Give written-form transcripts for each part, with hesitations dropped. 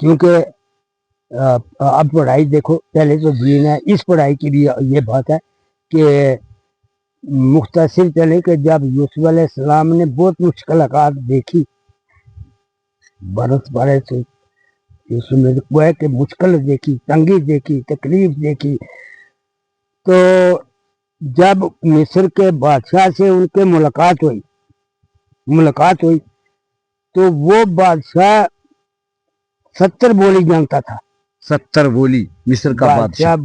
کیونکہ اب پڑھائی دیکھو پہلے تو دین ہے، اس پڑھائی کی بھی یہ بات ہے کہ مختصر چلے کہ جب یوسف علیہ السلام نے بہت مشکلات دیکھی، برس برس یوسف نے گویا کہ مشکل دیکھی، تنگی دیکھی، تکلیف دیکھی، تو جب مصر کے بادشاہ سے ان کے ملاقات ہوئی تو وہ بادشاہ 70 بولی جانتا تھا. 70 بولی مصر کا بادشاہ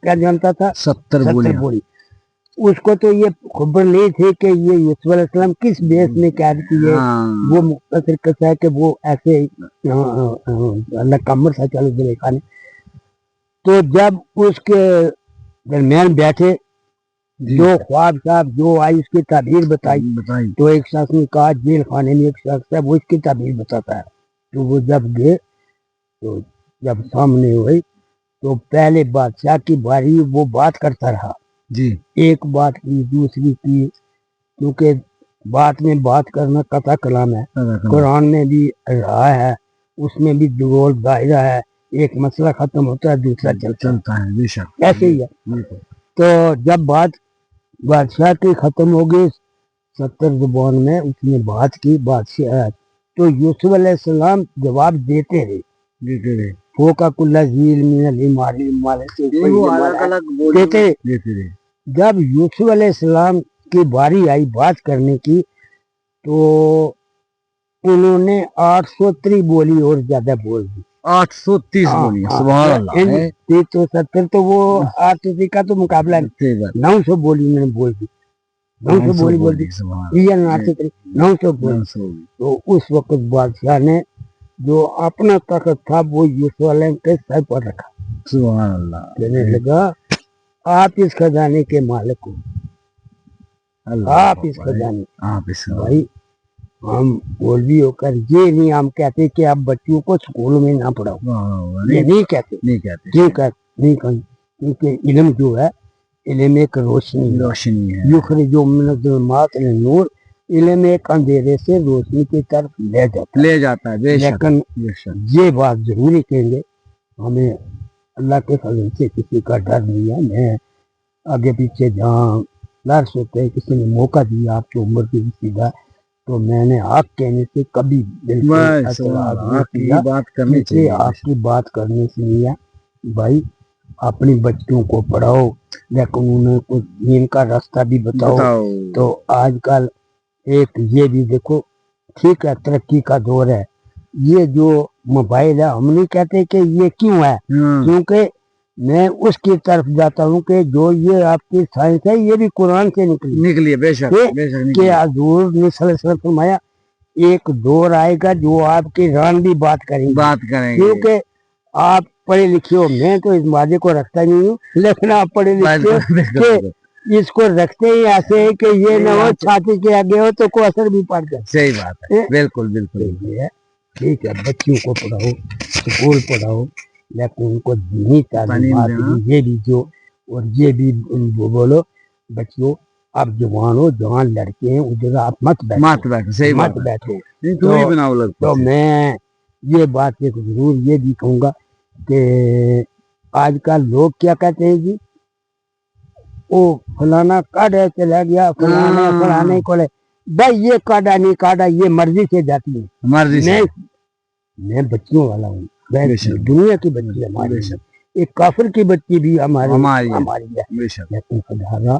کیا جانتا تھا؟ 70 بولی. اس کو تو یہ خبر نہیں تھی کہ یہ یوسف علیہ السلام کس بیس میں قید کیے. وہ مختصر قصہ ہے کہ وہ ایسے اللہ کا امر تھا چلو زلیخا نے. تو جب اس کے درمیان بیٹھے جو خواب صاحب جو آئی اس کی تعبیر بتائی تو ایک شخص نے کہا جیل خانے میں ایک شخص ہے وہ اس کی تعبیر بتاتا ہے. تو وہ جب گئے تو جب سامنے ہوئی تو پہلے بادشاہ کی باری وہ بات کرتا رہا جی، ایک بات کی دوسری کی، کیونکہ بات میں بات کرنا قطع کلام ہے. قرآن میں بھی رہا ہے، اس میں بھی رول دائرہ ہے، ایک مسئلہ ختم ہوتا ہے دوسرا چلتا ہے. بے شک ایسے ہی ہے. تو جب بات بادشاہ کی ختم ہو گئی 70 زبان میں اس نے بات کی بادشاہ، تو یوسف علیہ السلام جواب دیتے رہے فوقا کل ذی علم علیم دیتے رہے. جب یوسف علیہ السلام کی باری آئی بات کرنے کی تو انہوں نے 830 بولی اور زیادہ بول دی. 830 بولی. سبحان اللہ. 70 تو وہ 830 کا تو مقابلہ ہے. 900 بولی انہوں نے بول دی. 900 بولی بول دی. 900 بولی. تو اس وقت بادشاہ نے جو اپنا طاقت تھا وہ یوسف علیہ کے سر پر رکھا. سبحان اللہ. کہنے لگا آپ اس خزانے کے مالک ہو، آپ اس خزانے. بھائی ہم مولوی ہو کر یہ نہیں ہم کہتے کہ آپ بچوں کو اسکول میں نہ پڑھاؤ، یہ نہیں کہتے. کیوں نہیں کہیں؟ کیونکہ علم جو ہے علم ایک روشنی ہے. یخرج من الظلمات الی النور، علم ایک اندھیرے سے روشنی کی طرف لے جاتا ہے. لیکن یہ بات ضروری کہیں گے ہمیں اللہ کے فضل سے کسی کا ڈر نہیں ہے. میں آگے پیچھے جہاں لڑ سکتے کسی نے موقع دیا آپ کی عمر کی سیدھا تو میں نے آپ کہنے سے کبھی بالکل آپ کی بات کرنے سے نہیں ہے. بھائی اپنی بچوں کو پڑھاؤ لیکن انہیں کچھ دین کا راستہ بھی بتاؤ. تو آج کل ایک یہ بھی دیکھو ٹھیک ہے ترقی کا دور ہے، یہ جو موبائل ہے ہم نہیں کہتے کہ یہ کیوں ہے، کیونکہ میں اس کی طرف جاتا ہوں کہ جو یہ آپ کی سائنس ہے یہ بھی قرآن سے نکلی ہے. بے شک کہ حضور نے صلی اللہ علیہ وسلم فرمایا ایک دور آئے گا جو آپ کی ران بھی بات کریں گے. کیونکہ آپ پڑھے لکھے ہو، میں تو اس مادے کو رکھتا نہیں ہوں لیکن آپ پڑھے لکھے ہو کہ اس کو رکھتے ہی ایسے ہے کہ یہ نہ ہو چھاتی کے آگے ہو تو کوئی اثر بھی پڑ جائے. صحیح بات ہے. بالکل بالکل ٹھیک ہے. بچوں کو پڑھاؤ، اسکول پڑھاؤ، لیکن ان کو دینی تعلیمات یہ بھی جو اور یہ بھی بولو بچوں آپ جوان ہو، جوان لڑکے ہیں ادھر آپ مت بیٹھو. تو میں یہ بات ایک ضرور یہ بھی کہوں گا کہ آج کل لوگ کیا کہتے ہیں جی وہ فلانا کاڈا چلا گیا فلانے کو لے. بھائی یہ کاڈا نہیں کاڈا یہ مرضی سے جاتی ہے. میں بچیوں والا ہوں، دنیا کی بچی ہماری ہے، ایک کافر کی بچی بھی ہماری ہے. لیکن خدا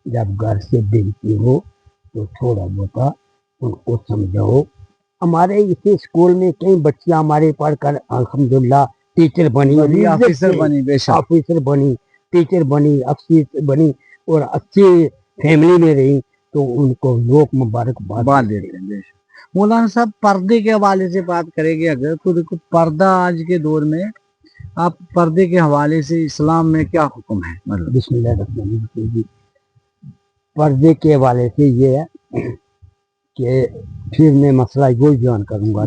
جب گھر سے بھیجتے ہو تو تھوڑا بہت ان کو سمجھاؤ. ہمارے اسی اسکول میں کئی بچیاں ہمارے پڑھ کر الحمدللہ ٹیچر بنی، آفیسر بنی، ٹیچر بنی، افسر بنی اور اچھی فیملی میں رہی تو ان کو لوگ مبارکباد دیتے ہیں. مولانا صاحب پردے کے حوالے سے بات کریں گے اگر تو دیکھو پردہ آج کے دور میں آپ پردے کے حوالے سے اسلام میں کیا حکم ہے؟ بسم اللہ الرحمن الرحیم. پردے کے حوالے سے یہ ہے کہ پھر میں مسئلہ وہی بیان کروں گا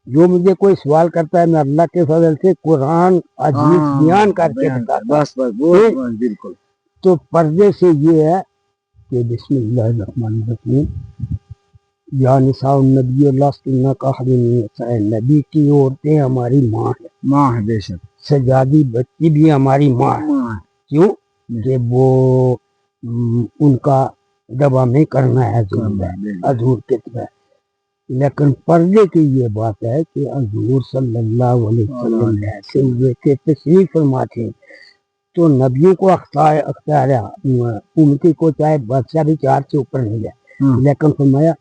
جو مجھے کوئی سوال کرتا ہے میں اللہ کے فضل سے قرآن حدیث بیان کر کے بتاتا ہوں. بالکل. تو پردے سے یہ ہے کہ بسم اللہ الرحمن الرحیم یا نساء النبی لستن کاحد من نساء نبی کی عورتیں ہماری ماں ہیں، ماں ہے بے شک، سجادی بچی بھی ہماری ماں ہے، ماں ہے، کیوں کہ وہ ان کا دبا میں کرنا ہے حضور کے طرح۔ لیکن پردے کی یہ بات ہے کہ حضور صلی اللہ علیہ وسلم ایسے ہوئے تھے، تشریف فرما تھے، تو نبیوں کو اختیار ہے، ان کی کو چاہے بادشاہ بھی 4 سے اوپر نہیں جائے، لیکن فرمایا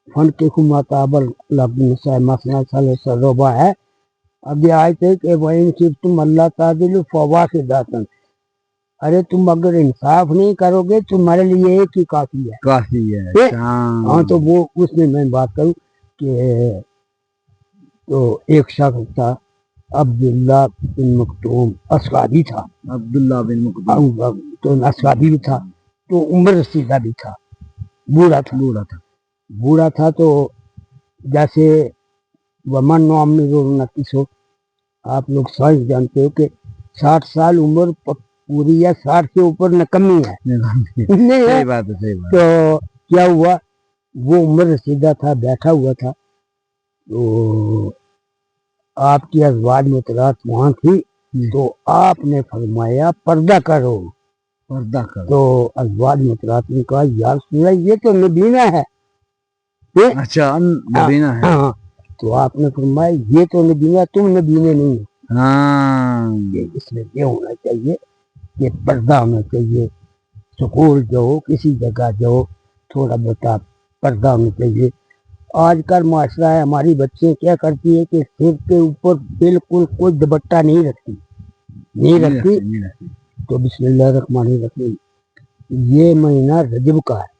فن کے خماتاب النساء مثنى ثلاث رباع ہے۔ اب یہ آیت ہے کہ وَإِن خِفْتُمْ أَلَّا تَعْدِلُوا فَوَاحِدَةً، ارے تم اگر انصاف نہیں کرو گے تمہارے لیے ایک ہی کافی ہے، کافی ہے، ہاں تو وہ اس میں بات کروں کہ تو ایک شخص تھا عبداللہ بن مکتوم، اصحابی تھا، عبداللہ بن مکتوم، تو اصحابی بھی تھا، تو عمر رسیدہ بھی تھا، بوڑھا تھا تو جیسے ومن نعمرہ ننکسہ، آپ لوگ سائنس جانتے ہو کہ 60 سال عمر پوری ہے، 60 سے اوپر نکمی ہے، نہیں ہے، صحیح بات ہے، صحیح بات ہے، تو کیا ہوا وہ عمر رسیدہ تھا، بیٹھا ہوا تھا، تو آپ کی ازواج محترمات وہاں تھی، تو آپ نے فرمایا پردہ کرو، پردہ کرو، تو ازواج محترمات نے کہا یا رسول اللہ یہ تو نبینا ہے، اچھا نبینا ہے، ہاں تو آپ نے فرمایا یہ تو نبینا، تم نبینے نہیں ہو، ہاں اس میں یہ ہونا چاہیے کہ پردہ ہونا چاہیے، سکول جاؤ کسی جگہ جاؤ تھوڑا بہت پردہ ہونا چاہیے۔ آج کل معاشرہ ہے، ہماری بچے کیا کرتی ہے کہ سر کے اوپر بالکل کوئی دوپٹہ نہیں رکھتی، تو بسم اللہ الرحمن الرحیم، یہ مہینہ رجب کا ہے،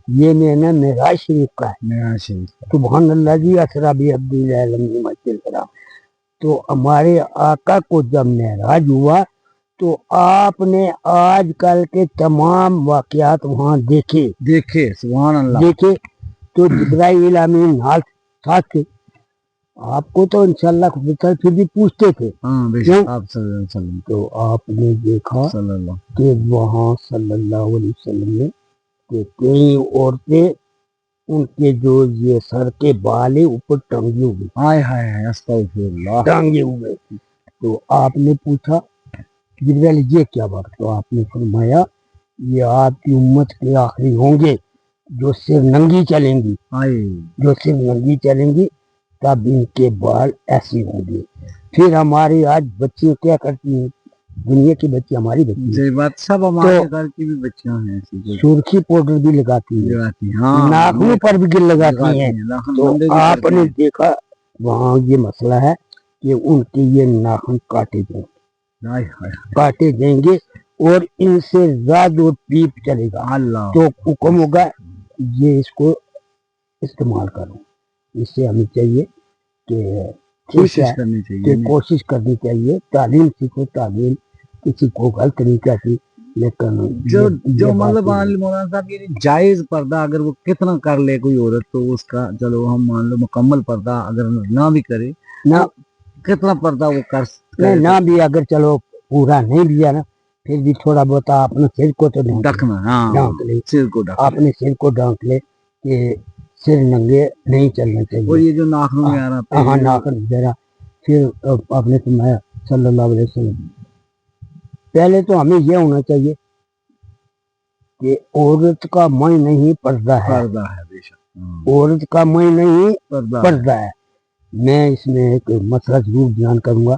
یہ مہینہ معراج شریف کا ہے، سبحان اللہ جی اسریٰ بعبدہ لیلاً من المسجد الحرام، تو ہمارے آقا کو جب معراج ہوا تو آپ نے آج کل کے تمام واقعات وہاں دیکھے، سبحان اللہ، دیکھے، تو جبرائیل امین ساتھ تھے، آپ کو تو انشاءاللہ پھر بھی پوچھتے تھے، تو آپ نے دیکھا کہ وہاں صلی اللہ علیہ وسلم نے کہ کئی عورتیں ان کے جو یہ سر کے بال اوپر ٹنگے ہوئے، ٹانگے ہوئے، تو آپ نے پوچھا جبرائیل یہ کیا بات، تو آپ نے فرمایا یہ آپ کی امت کے آخری ہوں گے جو سر ننگی چلیں گی، تب ان کے بال ایسے ہوں گے۔ پھر ہماری آج بچیاں کیا کرتی ہیں، دنیا کی بچی ہماری بچی سب ہمارے گھر کی بھی بچیاں ہیں، سرخی پاؤڈر بھی لگاتی ہیں، ناخنوں پر بھی لگاتی ہیں، تو آپ نے دیکھا وہاں یہ مسئلہ ہے کہ ان کے یہ ناخن کاٹے جائیں گے اور ان سے زاد اور پیپ چلے گا، تو حکم ہوگا یہ اس کو استعمال کرو۔ اس سے ہمیں چاہیے کہ کوشش کرنی چاہیے، تعلیم سیکھو، تعلیم کسی کو غلط نہیں کہتی، لیکن جو مطلب مولانا صاحب یہ جائز پردہ اگر وہ کتنا کر لے کوئی عورت تو اس کا چلو ہم مان لو مکمل پردہ اگر نہ بھی کرے، نہ کتنا پردہ وہ کر نہ بھی اگر چلو پورا نہیں دیا نا پھر بھی تھوڑا بہت اپنے سر کو تو ڈھکنا، ڈھانک لے، سر کو اپنے سر کو ڈھانک لے کہ سر ننگے نہیں چلنا چاہیے، اور یہ جو ناخن وغیرہ ناخن وغیرہ، پھر آپ نے فرمایا صلی اللہ علیہ وسلم پہلے تو ہمیں یہ ہونا چاہیے کہ عورت کا میں نہیں پردہ ہے، عورت کا میں نہیں پردہ ہے۔ میں اس میں ایک مسئلہ ضرور بیان کروں گا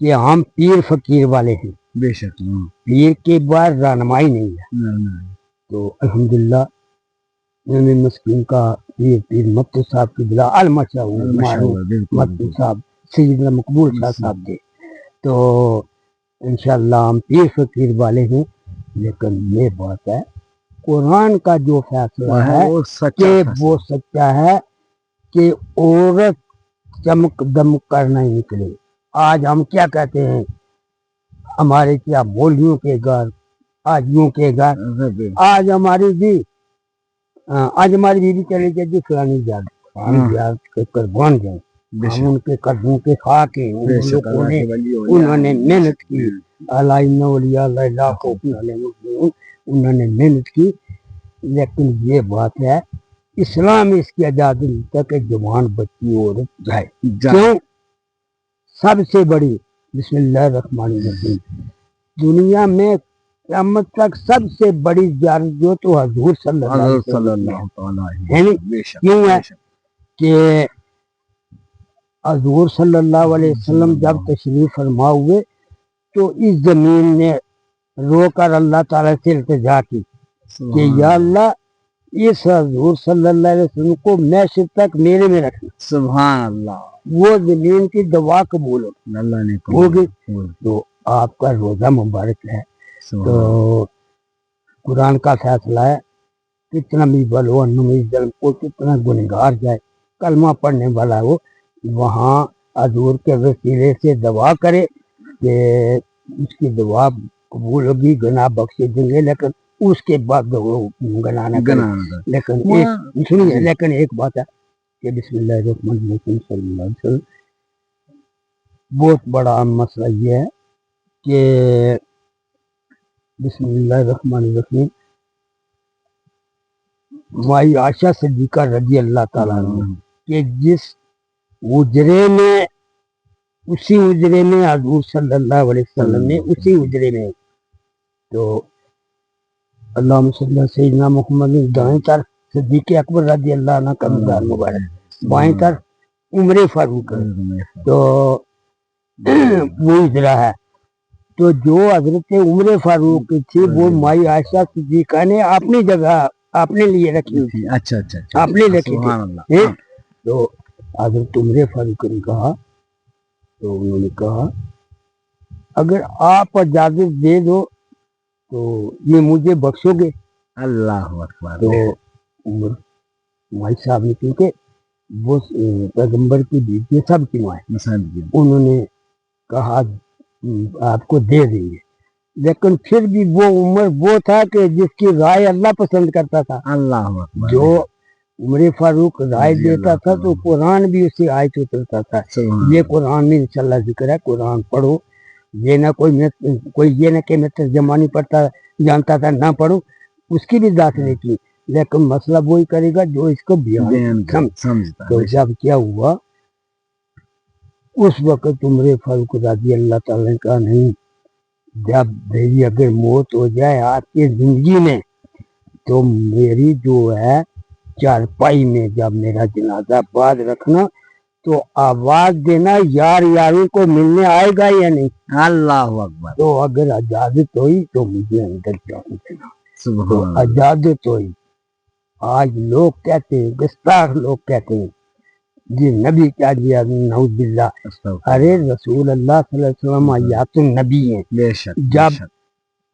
کہ ہم پیر فقیر والے ہیں، بے شک پیر کے بعد رہنمائی نہیں ہے، تو الحمدللہ مسکین کا پیر مفتی صاحب کی بلا المشہور مفتی صاحب سیدنا مقبول صاحب تھے، تو انشاءاللہ ہم پیر فقیر والے ہیں، لیکن یہ بات ہے قرآن کا جو فیصلہ ہے کہ وہ سچا ہے کہ عورت چمک دمک کرنا ہی نکلے۔ آج ہم کیا کہتے ہیں، ہمارے کیا مولویوں کے گھر، حاجیوں کے گھر، آج ہماری بیوی چلے گئے جی فلانی جگہ قربان جائیں، ہم ان کے قدموں کے خاک ہیں، انہوں نے محنت کی، انہوں نے محنت کی، لیکن یہ بات ہے اسلام اس کی اجازت دیتا ہے کہ جوان بچی عورت جائے. کیوں؟ سب سے بڑی بسم اللہ الرحمن الرحیم دنیا میں قیامت تک سب سے بڑی زیارت جو تو حضور صلی اللہ علیہ حضرت صلی وسلم اللہ ہے علیہ نہیں؟ بے شک کیوں ہے بے شک. کہ حضور صلی اللہ علیہ وسلم جب تشریف فرما ہوئے تو اس زمین نے رو کر اللہ تعالیٰ سے التجا کی کہ یا اللہ اس حضور صلی اللہ علیہ وسلم کو محشر تک میرے میں رکھنا. سبحان اللہ. وہ زمین کی دعا قبول ہو اللہ نے ہوگی. تو آپ کا روزہ مبارک ہے تو قرآن کا فیصلہ ہے کتنا بھی بلو ظلم کو کتنا گنہگار جائے کلمہ پڑھنے والا ہو وہاں حضور کے وسیلے سے دعا کرے کہ اس کی دعا قبول ہوگی گناہ بخشے دیں گے لیکن اس کے بعد وہ گناہ نہ کرے. لیکن ایک بات ہے کہ بسم اللہ الرحمن الرحیم صلی اللہ علیہ وسلم بہت بڑا مسئلہ یہ ہے کہ بسم اللہ الرحمن الرحیم مائی عائشہ صدیقہ رضی اللہ تعالیٰ عنہ کہ جس اجرے میں اسی اجرے میں حضور صلی اللہ علیہ وسلم نے اسی اجرے میں تو اللہم صلی اللہ سیدنا محمد دائیں طرف صدیق اکبر رضی اللہ عنہ کا مزار مبارک بائیں طرف عمر فاروق تو وہ اجرا ہے. تو جو حضرت عمر فاروق کی تھی وہ مائی عائشہ صدیقہ نے اپنی جگہ اپنے لیے رکھی تھی. اچھا اچھا اپنے رکھی تھی. تو حضرت عمر فاروق نے کہا تو انہوں نے کہا اگر آپ اجازت دے دو تو یہ مجھے بخشو گے. اللہ اکبر. تو عمر مائی صاحب نے کیونکہ وہ پیغمبر کی بیٹی سب کی ماں ہے انہوں نے کہا آپ کو دے دیں گے لیکن پھر بھی وہ عمر وہ تھا کہ جس کی رائے اللہ پسند کرتا تھا. اللہ اکبر. جو عمر فاروق رائے دیتا تھا تو قرآن بھی اسی آیت اترتا تھا. یہ قرآن میں انشاءاللہ ذکر ہے قرآن پڑھو یہ نہ کوئی یہ نہ کہ میں ترجمہ نہیں پڑھتا جانتا تھا نہ پڑھو اس کی بھی ذات نہیں کی لیکن مسئلہ وہی کرے گا جو اس کو بیان سمجھتا. تو جب کیا ہوا اس وقت عمر فاروق رضی اللہ تعالیٰ کا نہیں جب میری اگر موت ہو جائے آپ کی زندگی میں تو میری جو ہے چارپائی میں جب میرا جنازہ بعد رکھنا تو آواز دینا یار یاروں کو ملنے آئے گا یا نہیں. اللہ اکبر. تو اگر اجازت ہوئی تو مجھے اندر جانے دینا. تو اجازت ہوئی. آج لوگ کہتے ہیں گستاخ لوگ کہتے ہیں جی نبی کیا دیا نعوذ باللہ. ارے رسول اللہ صلی اللہ علیہ وسلم آیات النبی ہیں. بے شک.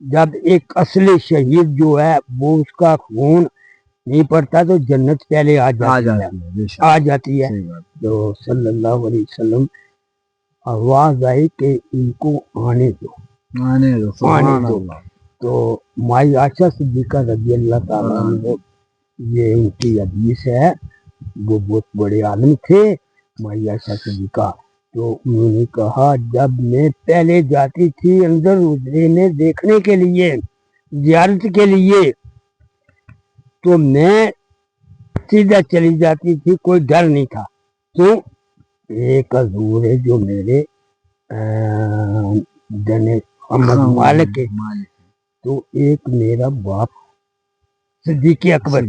جب ایک اصل شہید جو ہے وہ اس کا خون نہیں پڑتا تو جنت پہلے آ جاتی ہے. تو صلی اللہ علیہ وسلم آواز آئی کہ ان کو آنے دو. تو مائی عائشہ صدیقہ رضی اللہ تعالیٰ عنہ یہ ان کی حدیث ہے وہ بہت بڑے عالم تھے مائی عائشہ صدیقہ. تو انہوں نے کہا جب میں پہلے جاتی تھی اندر اجرے میں دیکھنے کے لیے زیارت کے لیے تو میں سیدھا چلی جاتی تھی کوئی ڈر نہیں تھا. تو ایک حضور ہے جو میرے مالک ہے تو ایک میرا باپ صدیق اکبر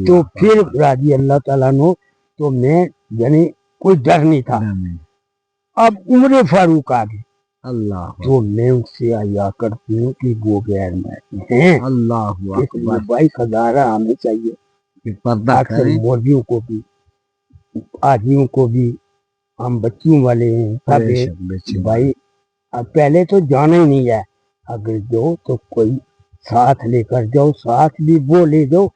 تو پھر رضی اللہ تعالیٰ عنہ تو میں یعنی کوئی ڈر نہیں تھا. اب عمر فاروق آ گئے اللہ تو میں ان سے آیا کرتی ہوں کہ وہ غیر محرم ہیں. اللہ اکبر. بھائی خزانہ ہمیں چاہیے اکثر مولویوں کو بھی آدمیوں کو بھی ہم بچیوں والے ہیں سب بھائی پہلے تو جانا ہی نہیں ہے اگر جو تو کوئی ساتھ لے کر جاؤ ساتھ بھی وہ لے جاؤ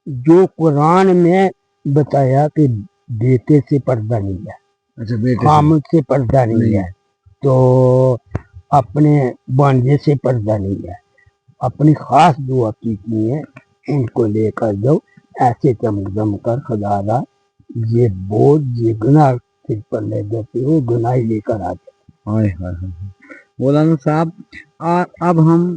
جو قرآن میں بتایا کہ بیٹے سے پردہ نہیں ہے خامد سے پردہ نہیں ہے تو اپنے بانجے سے پردہ نہیں ہے اپنی خاص جو حقیقی ہیں ان کو لے کر جاؤ ایسے چمکدم کر خدا را یہ بوجھ یہ گناہ پھر پر لے جاتے ہو گناہ لے کر آ جاتے. مولانا صاحب اب ہم